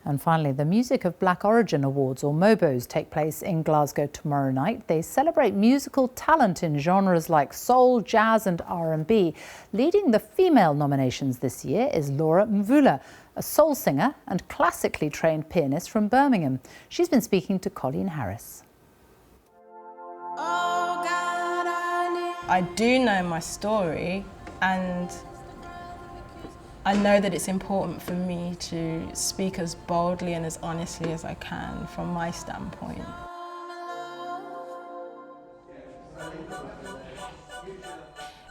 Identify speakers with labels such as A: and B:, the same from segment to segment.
A: And finally, the Music of Black Origin Awards, or MOBOs, take place in Glasgow tomorrow night. They celebrate musical talent in genres like soul, jazz and R&B. Leading the female nominations this year is Laura Mvula, a soul singer and classically trained pianist from Birmingham. She's been speaking to Colleen Harris.
B: I do know my story, and I know that it's important for me to speak as boldly and as honestly as I can from my standpoint.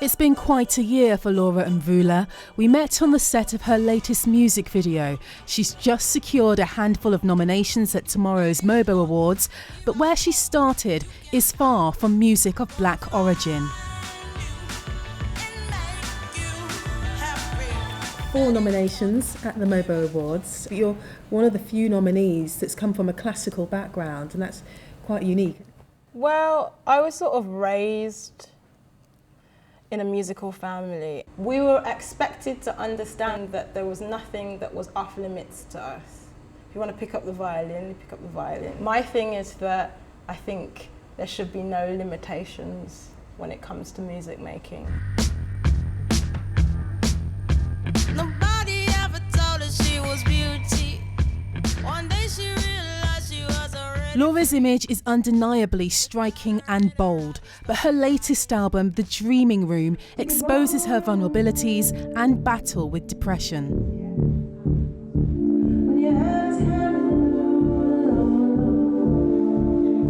C: It's been quite a year for Laura Mvula. We met on the set of her latest music video. She's just secured a handful of nominations at tomorrow's MOBO Awards, but where she started is far from music of black origin. 4 nominations at the MOBO Awards. You're one of the few nominees that's come from a classical background, and that's quite unique.
B: Well, I was sort of raised in a musical family. We were expected to understand that there was nothing that was off limits to us. If you want to pick up the violin, you pick up the violin. My thing is that I think there should be no limitations when it comes to music making.
D: Nobody ever told her she was beauty. One day she realized she was already.
C: Laura's image is undeniably striking and bold, but her latest album, The Dreaming Room, exposes her vulnerabilities and battle with depression.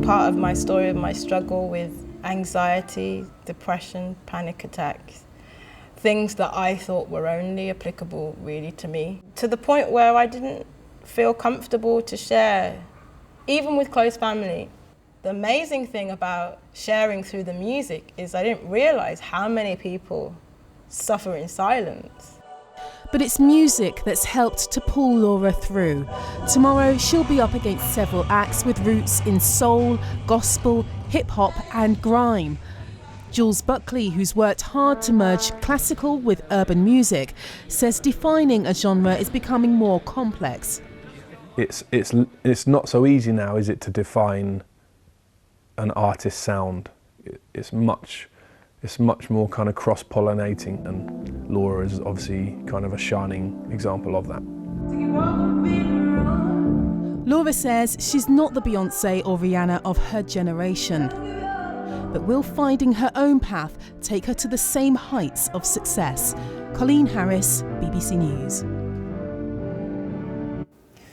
B: Part of my story of my struggle with anxiety, depression, panic attacks, things that I thought were only applicable really to me, to the point where I didn't feel comfortable to share, even with close family. The amazing thing about sharing through the music is I didn't realise how many people suffer in silence.
C: But it's music that's helped to pull Laura through. Tomorrow she'll be up against several acts with roots in soul, gospel, hip-hop and grime. Jules Buckley, who's worked hard to merge classical with urban music, says defining a genre is becoming more complex.
E: It's not so easy now, is it, to define an artist's sound? It's much more kind of cross-pollinating, and Laura is obviously kind of a shining example of that.
C: Laura says she's not the Beyoncé or Rihanna of her generation, but will finding her own path take her to the same heights of success? Colleen Harris, BBC News.